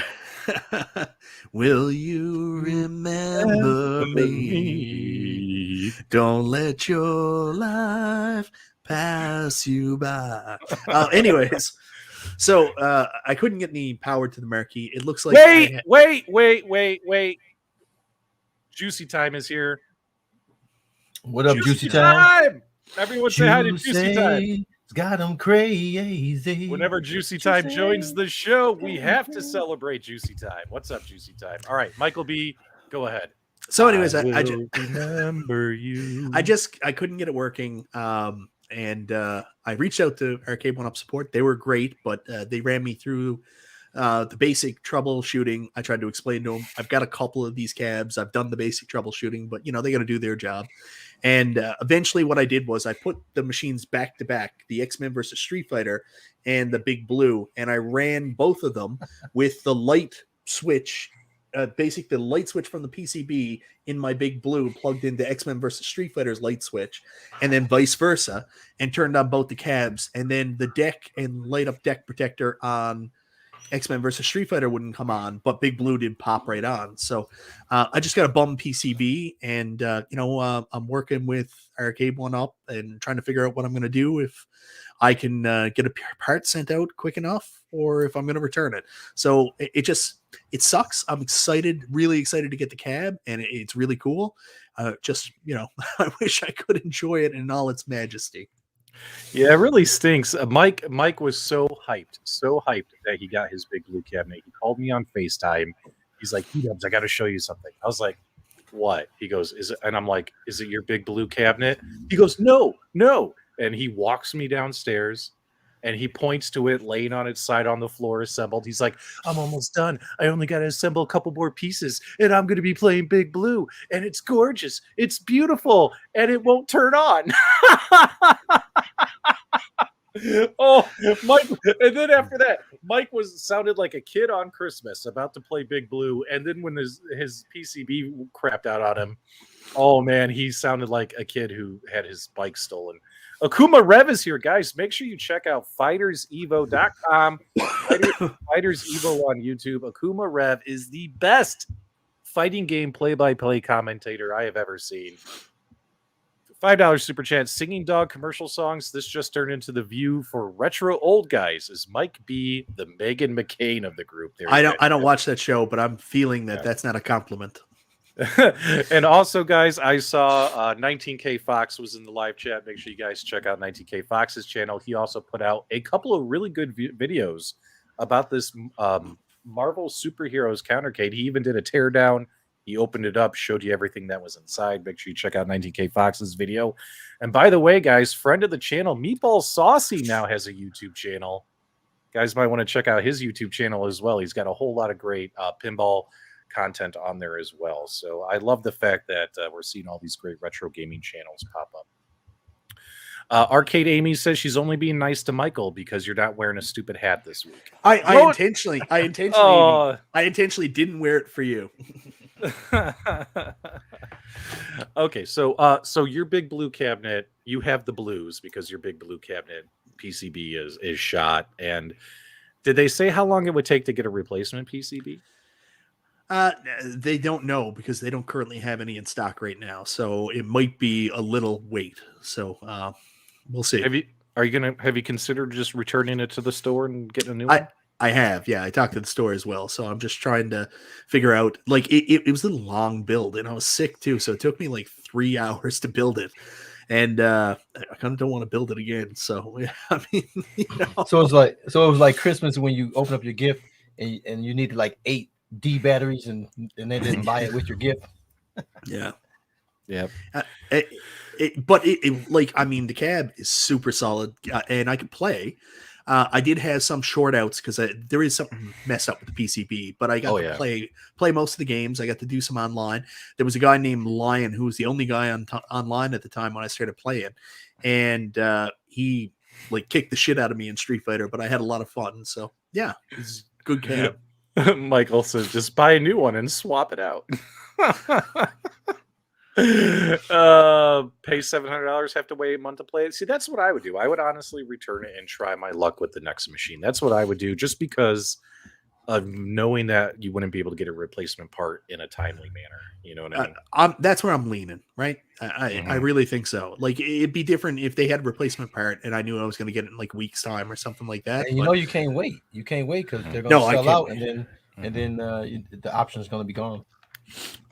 S3: Will you remember me? Don't let your life pass you by. Anyways, so I couldn't get any power to the marquee. It looks like
S2: wait. Juicy Time is here.
S1: What up, Juicy Time?
S2: Everyone say hi to Juicy Time.
S1: It's got them crazy.
S2: Whenever Juicy Time joins the show, we have to celebrate Juicy Time. What's up, Juicy Time? All right, MichaelB, go ahead.
S3: So anyways,
S2: I just remember you.
S3: I couldn't get it working. And I reached out to Arcade1UP support. They were great, but they ran me through the basic troubleshooting. I tried to explain to them, I've got a couple of these cabs. I've done the basic troubleshooting, but they got to do their job. And eventually what I did was I put the machines back to back, the X-Men versus Street Fighter and the Big Blue. And I ran both of them with the light switch, the light switch from the PCB in my Big Blue plugged into X-Men versus Street Fighter's light switch, and then vice versa, and turned on both the cabs. And then the deck and light up deck protector on X-Men versus Street Fighter wouldn't come on, but Big Blue did pop right on. So I just got a bum PCB, and I'm working with Arcade1UP and trying to figure out what I'm going to do, if I can get a part sent out quick enough, or if I'm going to return it. So it sucks. I'm excited, really excited to get the cab, and it's really cool. I wish I could enjoy it in all its majesty.
S2: Yeah, it really stinks. Mike was so hyped that he got his Big Blue cabinet. He called me on FaceTime. He's like, PDubs, I got to show you something. I was like, what? He goes, is it? And I'm like, is it your Big Blue cabinet? He goes, no. And he walks me downstairs, and he points to it laying on its side on the floor, assembled. He's like, I'm almost done. I only got to assemble a couple more pieces, and I'm going to be playing Big Blue, and it's gorgeous. It's beautiful, and it won't turn on. Oh, Mike. And then after that, Mike sounded like a kid on Christmas about to play Big Blue. And then when his PCB crapped out on him, oh man, he sounded like a kid who had his bike stolen. Akuma Rev is here, guys. Make sure you check out fightersevo.com. Fighters Evo on YouTube. Akuma Rev is the best fighting game play-by-play commentator I have ever seen. $5 super chat. Singing dog commercial songs. This just turned into the view for retro old guys. Is Mike B the Megan McCain of the group? There,
S3: I don't watch that show, but I'm feeling that that's not a compliment.
S2: And also, guys, I saw 19K Fox was in the live chat. Make sure you guys check out 19K Fox's channel. He also put out a couple of really good videos about this Marvel Superheroes Countercade. He even did a teardown. He opened it up, showed you everything that was inside. Make sure you check out 19K Fox's video. And by the way, guys, friend of the channel, Meatball Saucy now has a YouTube channel. Guys might want to check out his YouTube channel as well. He's got a whole lot of great pinball content on there as well. So I love the fact that we're seeing all these great retro gaming channels pop up. Arcade Amy says she's only being nice to Michael because you're not wearing a stupid hat this week.
S3: I intentionally didn't wear it for you.
S2: Okay, so your Big Blue cabinet, you have the blues because your Big Blue cabinet PCB is shot. And did they say how long it would take to get a replacement PCB?
S3: They don't know because they don't currently have any in stock right now. So it might be a little wait. So we'll see.
S2: Have you considered just returning it to the store and getting a new one?
S3: I have, yeah. I talked to the store as well, so I'm just trying to figure out. Like it was a long build, and I was sick too, so it took me like 3 hours to build it, and I kind of don't want to build it again. So yeah, I mean,
S1: so it was like Christmas when you open up your gift and you needed like 8 D batteries, and they didn't buy it with your gift.
S3: Yeah,
S2: yeah.
S3: But I mean, the cab is super solid, and I can play. I did have some short outs because there is something messed up with the PCB, but I got to play most of the games. I got to do some online. There was a guy named Lion who was the only guy online at the time when I started playing, and he like kicked the shit out of me in Street Fighter. But I had a lot of fun, so yeah, it's a good cab.
S2: Michael says, just buy a new one and swap it out. Pay $700, have to wait a month to play it. See, that's what I would do. I would honestly return it and try my luck with the next machine. That's what I would do, just because of knowing that you wouldn't be able to get a replacement part in a timely manner. You know what I mean?
S3: That's where I'm leaning, right? I really think so. Like, it'd be different if they had a replacement part and I knew I was going to get it in like a week's time or something like that.
S1: And you can't wait. You can't wait because they're going to sell out, and then the option is going to be gone.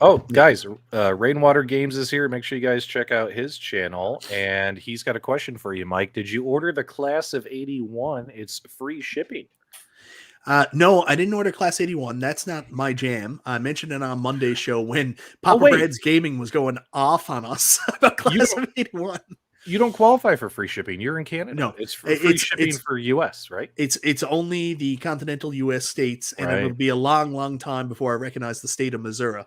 S2: Oh, guys, Rainwater Games is here. Make sure you guys check out his channel. And he's got a question for you, Mike. Did you order the Class of 81? It's free shipping.
S3: No, I didn't order Class 81. That's not my jam. I mentioned it on Monday's show when Papa Brad's Gaming was going off on us about Class of 81.
S2: You don't qualify for free shipping. You're in Canada.
S3: No,
S2: it's free shipping for US, right?
S3: It's only the continental US states, and it'll be a long, long time before I recognize the state of Missouri.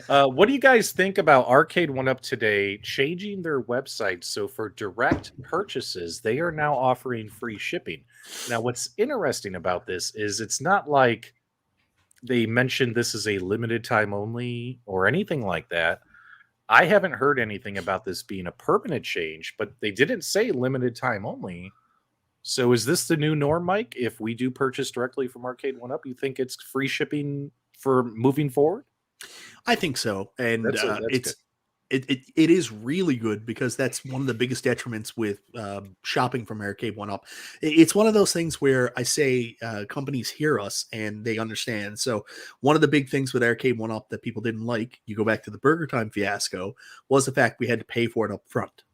S2: What do you guys think about Arcade1UP today changing their website so for direct purchases they are now offering free shipping? Now, what's interesting about this is it's not like they mentioned this is a limited time only or anything like that. I haven't heard anything about this being a permanent change, but they didn't say limited time only. So is this the new norm, Mike? If we do purchase directly from Arcade1UP, you think it's free shipping for moving forward?
S3: I think so. And it is really good because that's one of the biggest detriments with shopping from Arcade1UP. It's one of those things where I say companies hear us and they understand. So one of the big things with Arcade1UP that people didn't like, you go back to the Burger Time fiasco, was the fact we had to pay for it up front,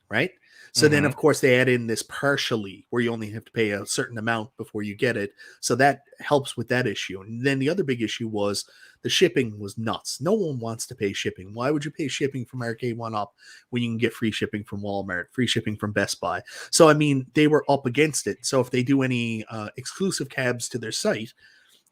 S3: right? So then, of course, they add in this partially where you only have to pay a certain amount before you get it. So that helps with that issue. And then the other big issue was the shipping was nuts. No one wants to pay shipping. Why would you pay shipping from Arcade1UP when you can get free shipping from Walmart, free shipping from Best Buy? So, I mean, they were up against it. So if they do any exclusive cabs to their site,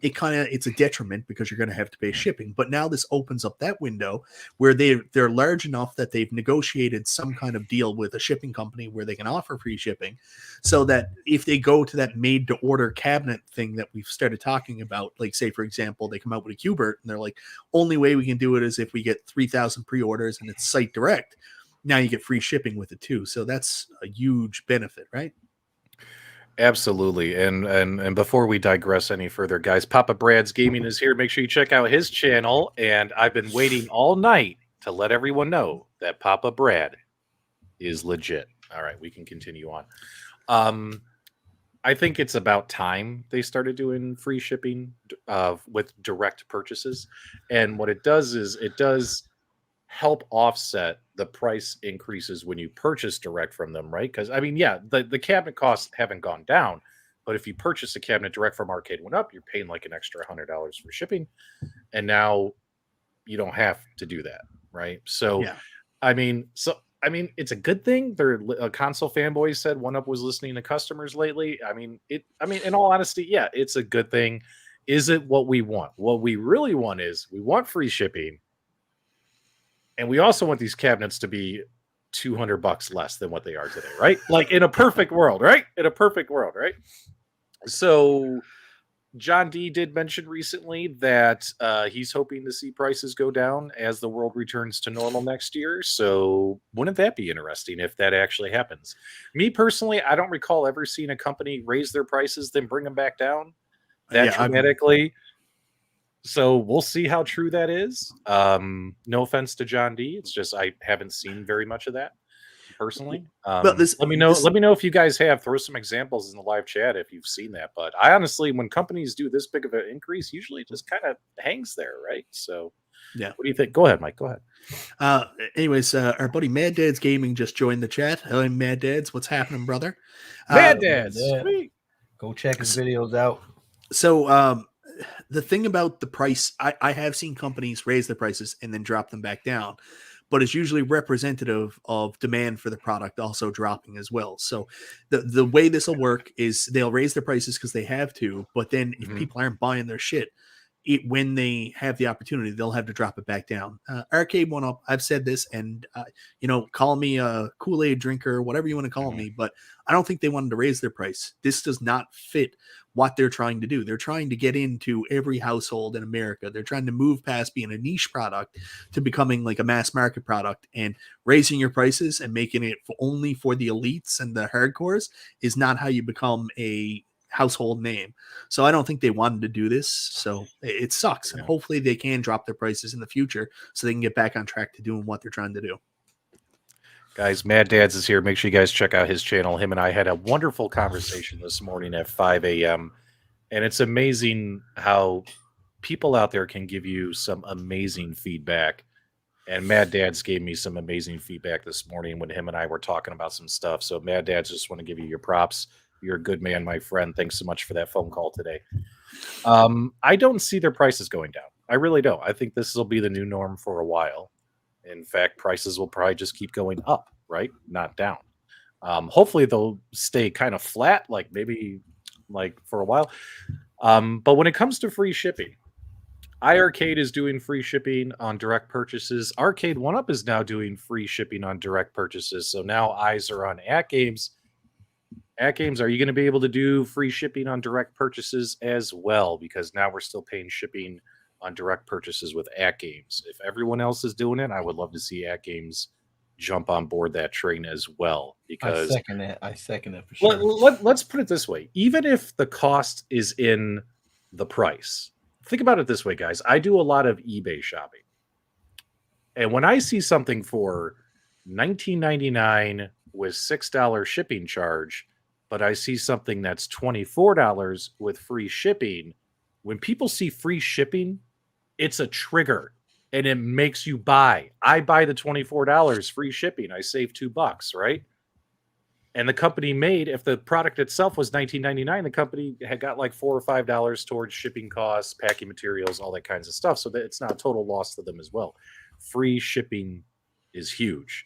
S3: it's a detriment because you're going to have to pay shipping. But now this opens up that window where they're large enough that they've negotiated some kind of deal with a shipping company where they can offer free shipping, so that if they go to that made to order cabinet thing that we've started talking about, like say for example they come out with a Qbert and they're like, only way we can do it is if we get 3,000 pre-orders and it's site direct. Now you get free shipping with it too, so that's a huge benefit, right?
S2: Absolutely. And before we digress any further, guys, Papa Brad's Gaming is here. Make sure you check out his channel. And I've been waiting all night to let everyone know that Papa Brad is legit. All right, we can continue on. I think it's about time they started doing free shipping with direct purchases. And what it does is it does help offset the price increases when you purchase direct from them, right? Because I mean, yeah, the cabinet costs haven't gone down, but if you purchase a cabinet direct from Arcade1UP, you're paying like an extra $100 for shipping, and now you don't have to do that, right? So, yeah. I mean, it's a good thing. Console fanboys said 1UP was listening to customers lately. I mean, in all honesty, yeah, it's a good thing. Is it what we want? What we really want is we want free shipping. And we also want these cabinets to be $200 less than what they are today, right? Like in a perfect world, right? In a perfect world, right? So John D did mention recently that he's hoping to see prices go down as the world returns to normal next year. So wouldn't that be interesting if that actually happens? Me personally, I don't recall ever seeing a company raise their prices, then bring them back down that dramatically. So we'll see how true that is. No offense to John D. It's just I haven't seen very much of that personally. Let me know if you guys have. Throw some examples in the live chat if you've seen that. But I honestly, when companies do this big of an increase, usually it just kind of hangs there, right? So yeah. What do you think? Go ahead, Mike. Go ahead.
S3: Anyways, our buddy Mad Dad's Gaming just joined the chat. Hello, Mad Dads. What's happening, brother?
S2: Mad Dads. Sweet.
S1: Go check his videos out.
S3: So the thing about the price, I have seen companies raise their prices and then drop them back down, but it's usually representative of demand for the product also dropping as well. So the way this will work is they'll raise their prices because they have to, but then if people aren't buying their shit, when they have the opportunity, they'll have to drop it back down. Arcade1UP, I've said this, and call me a Kool-Aid drinker, whatever you want to call me, but I don't think they wanted to raise their price. This does not fit what they're trying to do. They're trying to get into every household in America. They're trying to move past being a niche product to becoming like a mass market product, and raising your prices and making it only for the elites and the hardcores is not how you become a household name. So I don't think they wanted to do this. So it sucks. And hopefully they can drop their prices in the future so they can get back on track to doing what they're trying to do.
S2: Guys, Mad Dads is here. Make sure you guys check out his channel. Him and I had a wonderful conversation this morning at 5 a.m. And it's amazing how people out there can give you some amazing feedback. And Mad Dads gave me some amazing feedback this morning when him and I were talking about some stuff. So Mad Dads, just want to give you your props. You're a good man, my friend. Thanks so much for that phone call today. I don't see their prices going down. I really don't. I think this will be the new norm for a while. In fact, prices will probably just keep going up, right? Not down. Hopefully they'll stay kind of flat, like maybe like for a while. But when it comes to free shipping, iiRcade is doing free shipping on direct purchases. Arcade1UP is now doing free shipping on direct purchases. So now eyes are on AtGames. AtGames, are you going to be able to do free shipping on direct purchases as well? Because now we're still paying shipping on direct purchases with AtGames. If everyone else is doing it, I would love to see AtGames jump on board that train as well. Because
S1: I second it for sure.
S2: Let's put it this way. Even if the cost is in the price, think about it this way, guys. I do a lot of eBay shopping. And when I see something for $19.99 with $6 shipping charge, but I see something that's $24 with free shipping, when people see free shipping, it's a trigger and it makes you buy. I buy the $24 free shipping. I save $2, right? And the company made, if the product itself was $19.99, the company had got like $4 or $5 towards shipping costs, packing materials, all that kinds of stuff. So that it's not a total loss to them as well. Free shipping is huge,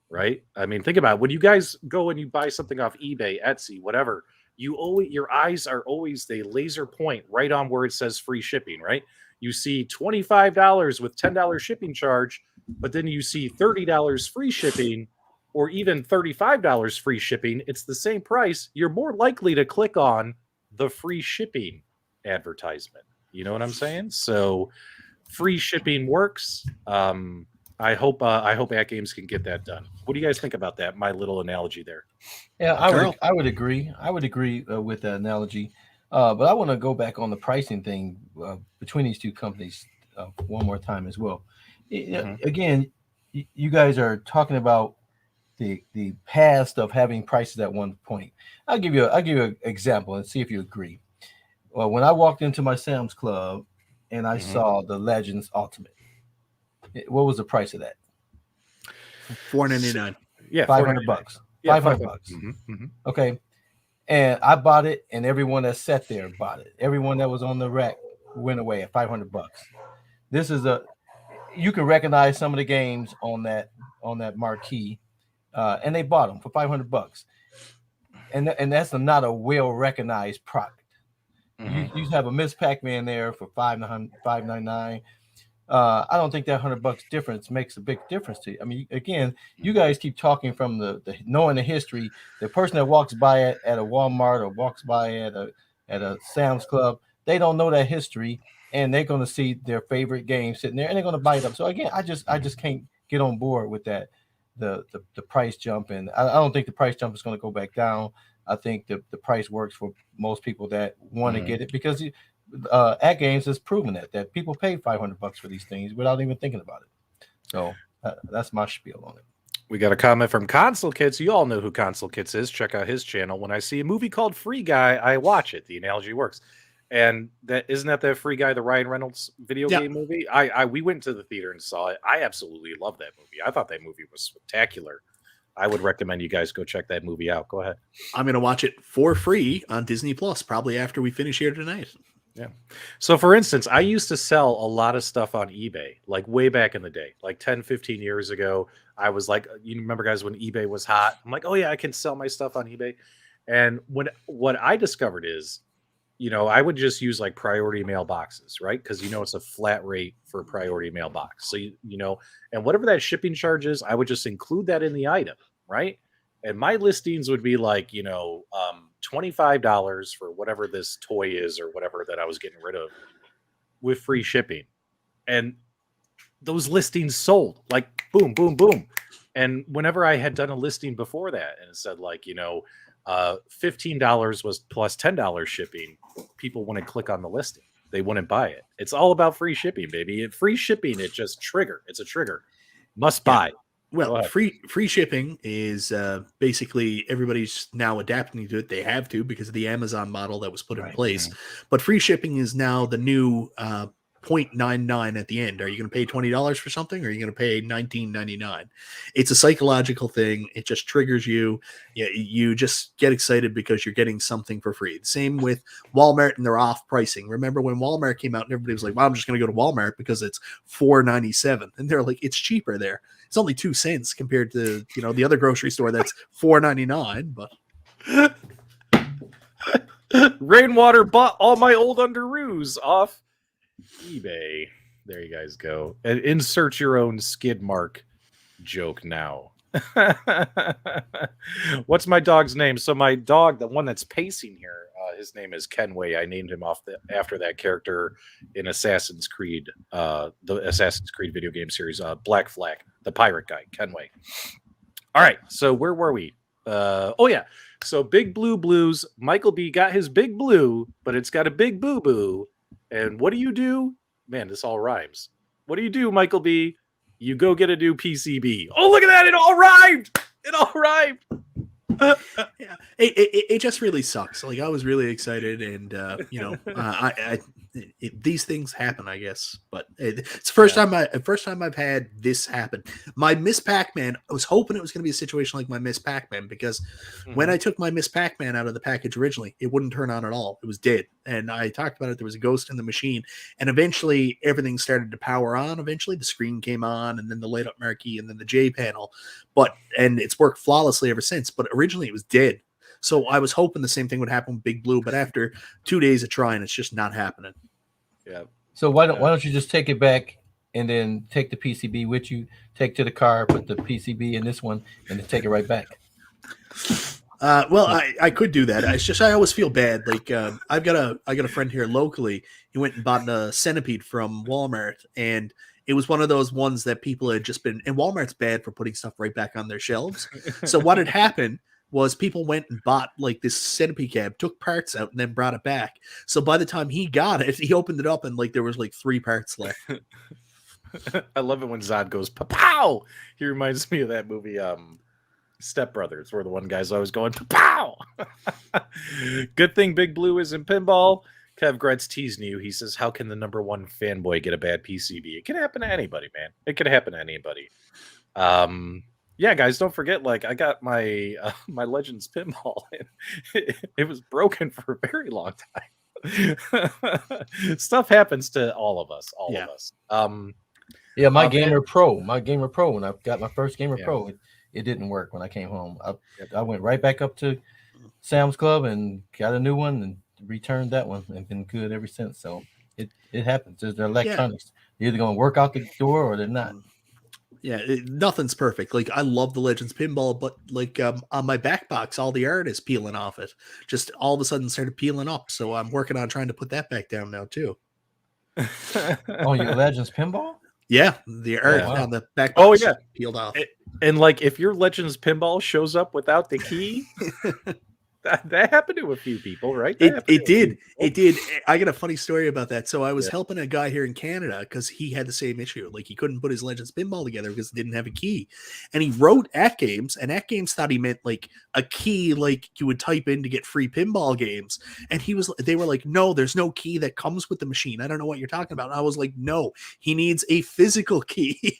S2: right? I mean, think about it. When you guys go and you buy something off eBay, Etsy, whatever, your eyes are always, they laser point right on where it says free shipping, right? You see $25 with $10 shipping charge, but then you see $30 free shipping, or even $35 free shipping. It's the same price. You're more likely to click on the free shipping advertisement. You know what I'm saying? So free shipping works. I hope At Games can get that done. What do you guys think about that? My little analogy there.
S1: Yeah, I would agree. I would agree with that analogy. But I want to go back on the pricing thing between these two companies one more time as well. Again, you guys are talking about the past of having prices at one point. I'll give you an example and see if you agree. Well, when I walked into my Sam's Club and I saw the Legends Ultimate, what was the price of that?
S3: $4.99.
S2: Yeah,
S1: $500.
S2: Yeah,
S1: $500. Okay. And I bought it, and everyone that sat there bought it. Everyone that was on the rack went away at $500. This is you can recognize some of the games on that marquee, and they bought them for $500. And that's not a well recognized product. You have a Miss Pac-Man there for $5.99. I don't think that $100 difference makes a big difference to you. I mean, again, you guys keep talking from the knowing the history. The person that walks by at a Walmart or walks by at a Sam's Club, they don't know that history, and they're going to see their favorite game sitting there, and they're going to buy it up. So again, I just can't get on board with that the price jump, and I don't think the price jump is going to go back down. I think the price works for most people that want to get it, because At Games has proven that people pay $500 for these things without even thinking about it. So that's my spiel on it.
S2: We got a comment from Console Kits. You all know who Console Kits is. Check out his channel. When I see a movie called Free Guy, I watch it. The analogy works. And isn't that the Free Guy, the Ryan Reynolds video game movie? We went to the theater and saw it. I absolutely love that movie. I thought that movie was spectacular. I would recommend you guys go check that movie out. Go ahead.
S3: I'm going to watch it for free on Disney Plus, probably after we finish here tonight.
S2: Yeah. So for instance, I used to sell a lot of stuff on eBay, like way back in the day, like 10, 15 years ago. I was like, you remember guys when eBay was hot? I'm like, oh yeah, I can sell my stuff on eBay. And what I discovered is, I would just use like priority mail boxes, right? Because it's a flat rate for a priority mail box. So and whatever that shipping charge is, I would just include that in the item, right? And my listings would be like, $25 for whatever this toy is or whatever that I was getting rid of with free shipping. And those listings sold like boom, boom, boom. And whenever I had done a listing before that and it said like, $15 was plus $10 shipping, people wouldn't click on the listing. They wouldn't buy it. It's all about free shipping, baby. Free shipping, it's a trigger. Must buy.
S3: Well, free shipping is basically everybody's now adapting to it. They have to because of the Amazon model that was put in place. But free shipping is now the new 0.99 at the end. Are you going to pay $20 for something, or are you going to pay $19.99? It's a psychological thing. It just triggers you. You just get excited because you're getting something for free. The same with Walmart and their off pricing. Remember when Walmart came out and everybody was like, well, I'm just going to go to Walmart because it's $4.97. And they're like, it's cheaper there. It's only 2 cents compared to, the other grocery store that's $4.99. But
S2: Rainwater bought all my old underoos off eBay. There you guys go. And insert your own skid mark joke now. What's my dog's name? So my dog, the one that's pacing here, his name is Kenway. I named him after that character in Assassin's Creed, the Assassin's Creed video game series, Black Flag, the pirate guy, Kenway. All right, so where were we? So Big Blue Blues. MichaelB got his Big Blue, but it's got a big boo-boo. And what do you do? Man, this all rhymes. What do you do, MichaelB? You go get a new PCB. Oh, look at that. It all rhymed. Yeah,
S3: it just really sucks. Like, I was really excited, and these things happen, I guess. But it's the first time I've had this happen. My Miss Pac-Man, I was hoping it was going to be a situation like my Miss Pac-Man, because when I took my Miss Pac-Man out of the package originally, it wouldn't turn on at all. It was dead. And I talked about it. There was a ghost in the machine. And eventually everything started to power on. Eventually the screen came on, and then the light up marquee, and then the J panel. And it's worked flawlessly ever since. But originally it was dead. So I was hoping the same thing would happen with Big Blue, but after 2 days of trying, it's just not happening.
S2: Yeah.
S1: So why don't you just take it back and then take the PCB with you, take to the car, put the PCB in this one, and then take it right back?
S3: Well, I could do that. It's just I always feel bad. Like I got a friend here locally. He went and bought a Centipede from Walmart, and it was one of those ones that people had just been. And Walmart's bad for putting stuff right back on their shelves. So what had happened was people went and bought like this Centipede cab, took parts out, and then brought it back. So by the time he got it, he opened it up and like there was like 3 parts left.
S2: I love it when Zod goes pow. He reminds me of that movie Step Brothers, where the one guy's always going pow. Good thing Big Blue is in pinball. Kev Gretz teasing you. He says, how can the #1 fanboy get a bad PCB? It can happen to anybody, man. It could happen to anybody. Yeah, guys, don't forget, like, I got my my Legends pinball, and it was broken for a very long time. Stuff happens to all of us, all of us.
S1: Yeah, my Gamer Pro, when I got my first Gamer Pro, it didn't work when I came home. I went right back up to Sam's Club and got a new one and returned that one, and been good ever since. So it happens. They're electronics. They're either going to work out the door or they're not.
S3: Yeah, nothing's perfect. Like I love the Legends pinball, but like on my back box, all the art is peeling off it. Just all of a sudden started peeling up. So I'm working on trying to put that back down now too.
S1: Oh, your Legends pinball?
S3: Yeah, the art on the back box peeled off.
S2: And like if your Legends pinball shows up without the key, that happened to a few people, right?
S3: It did. I got a funny story about that. So I was helping a guy here in Canada because he had the same issue. Like he couldn't put his Legends pinball together because it didn't have a key. And he wrote at Games, and at Games thought he meant like a key like you would type in to get free pinball games. And they were like, no, there's no key that comes with the machine. I don't know what you're talking about. And I was like, no, he needs a physical key.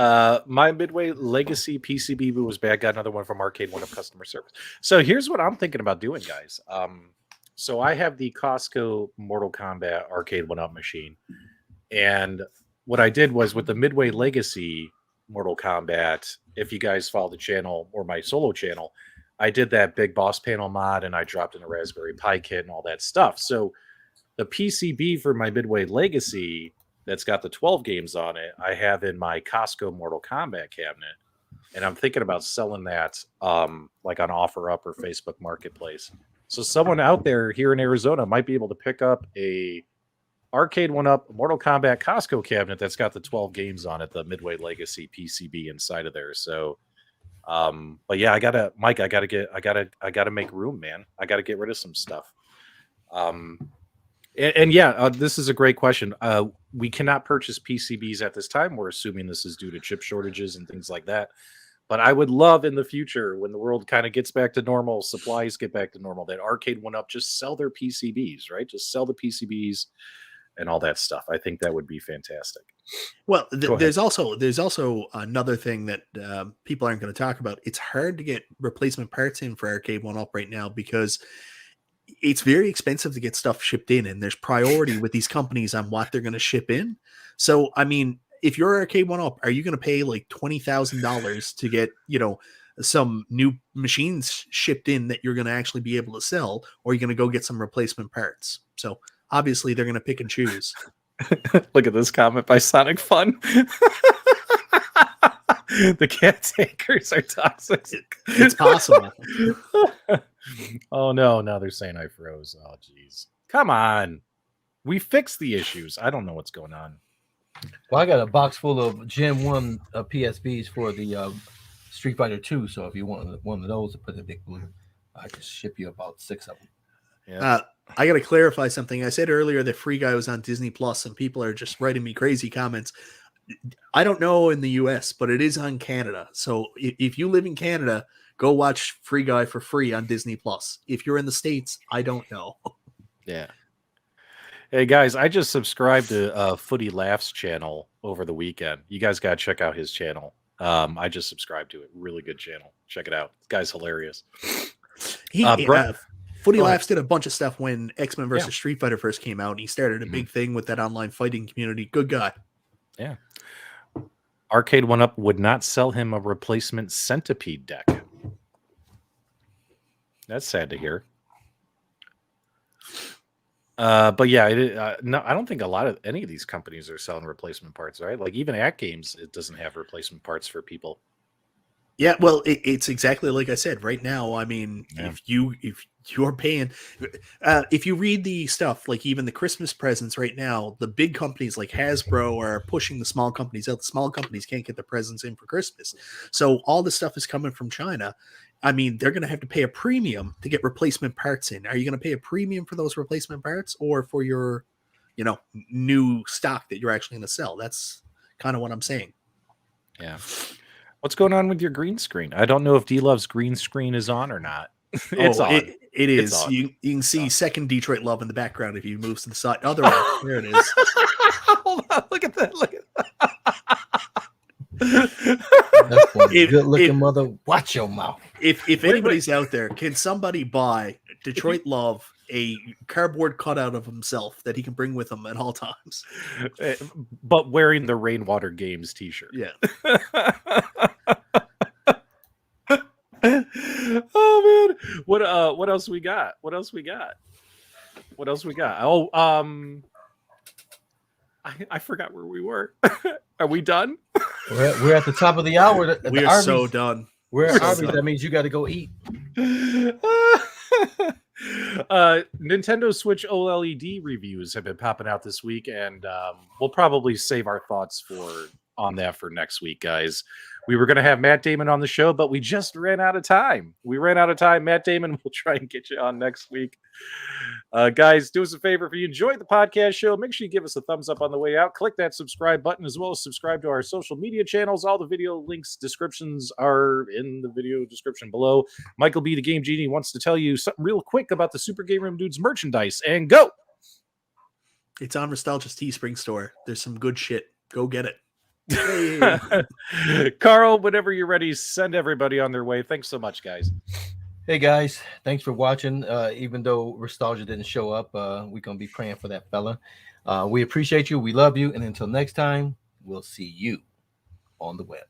S2: My Midway Legacy PCB was bad. Got another one from Arcade1UP customer service. So here's what I'm thinking about doing, guys. So I have the Costco Mortal Kombat Arcade1UP machine, and what I did was with the Midway Legacy Mortal Kombat, if you guys follow the channel or my solo channel, I did that Big Boss Panel mod, and I dropped in a Raspberry Pi kit and all that stuff. So the PCB for my Midway Legacy that's got the 12 games on it, I have in my Costco Mortal Kombat cabinet, and I'm thinking about selling that like on OfferUp or Facebook Marketplace. So someone out there here in Arizona might be able to pick up a Arcade1UP Mortal Kombat Costco cabinet that's got the 12 games on it, the Midway Legacy PCB inside of there. So but yeah, I gotta make room, man. I gotta get rid of some stuff. This is a great question. We cannot purchase PCBs at this time. We're assuming this is due to chip shortages and things like that. But I would love in the future, when the world kind of gets back to normal, supplies get back to normal, that Arcade1UP just sell their PCBs, right? Just sell the PCBs and all that stuff. I think that would be fantastic.
S3: Well, there's also another thing that people aren't going to talk about. It's hard to get replacement parts in for Arcade1UP right now because it's very expensive to get stuff shipped in, and there's priority with these companies on what they're going to ship in. So, I mean, if you're Arcade1UP, are you going to pay like $20,000 to get, some new machines shipped in that you're going to actually be able to sell, or are you going to go get some replacement parts? So obviously they're going to pick and choose.
S2: Look at this comment by Sonic Fun. The caretakers are toxic.
S3: It's possible.
S2: Oh no, now they're saying I froze. Oh geez. Come on. We fixed the issues. I don't know what's going on.
S1: Well, I got a box full of Gen 1 PSBs for the Street Fighter 2. So if you want one of those to put in Big Blue, I can ship you about 6 of them.
S2: Yeah.
S3: I got to clarify something. I said earlier that Free Guy was on Disney Plus, and people are just writing me crazy comments. I don't know in the US, but it is on Canada. So if you live in Canada, go watch Free Guy for free on Disney Plus. If you're in the States, I don't know.
S2: Yeah. Hey guys, I just subscribed to Footy Laughs channel over the weekend. You guys got to check out his channel. I just subscribed to it. Really good channel. Check it out. This guy's hilarious.
S3: Footy Laughs did a bunch of stuff when X-Men versus Street Fighter first came out, and he started a big thing with that online fighting community. Good guy.
S2: Yeah. Arcade1UP would not sell him a replacement Centipede deck. That's sad to hear. But yeah, no, I don't think a lot of any of these companies are selling replacement parts, right? Like even at games, it doesn't have replacement parts for people.
S3: Yeah, well, it's exactly like I said. Right now, I mean, if you're paying, if you read the stuff, like even the Christmas presents right now, the big companies like Hasbro are pushing the small companies out. The small companies can't get their presents in for Christmas, so all this stuff is coming from China. I mean, they're going to have to pay a premium to get replacement parts in. Are you going to pay a premium for those replacement parts, or for your, new stock that you're actually going to sell? That's kind of what I'm saying.
S2: Yeah. What's going on with your green screen? I don't know if D-Love's green screen is on or not. It's on.
S3: It is. On. You can see second Detroit Love in the background if you move to the side. Other way. There it is.
S2: Hold on. Look at that. Look at
S1: that. That's one good looking mother. Watch your mouth.
S3: If anybody's out there, can somebody buy Detroit Love a cardboard cutout of himself that he can bring with him at all times?
S2: But wearing the Rainwater Games t-shirt.
S3: Yeah.
S2: Oh man. What else we got? Oh, I forgot where we were. Are we done?
S1: We're at the top of the hour.
S3: We are so done.
S1: We're at Arby's. That means you got to go eat.
S2: Nintendo Switch OLED reviews have been popping out this week, and we'll probably save our thoughts on that for next week, guys. We were going to have Matt Damon on the show, but we just ran out of time. Matt Damon, we'll try and get you on next week. Guys, do us a favor. If you enjoyed the podcast show, make sure you give us a thumbs up on the way out. Click that subscribe button, as well as subscribe to our social media channels. All the video links, descriptions are in the video description below. Michael B, the Game Genie, wants to tell you something real quick about the Super GameRoom Dudes merchandise. And go!
S3: It's on Restalgia's Teespring store. There's some good shit. Go get it.
S2: Hey. Carl, whenever you're ready, send everybody on their way. Thanks so much, guys.
S1: Hey guys, thanks for watching. Even though Restalgia didn't show up, we're gonna be praying for that fella. We appreciate you, we love you, and until next time, we'll see you on the web.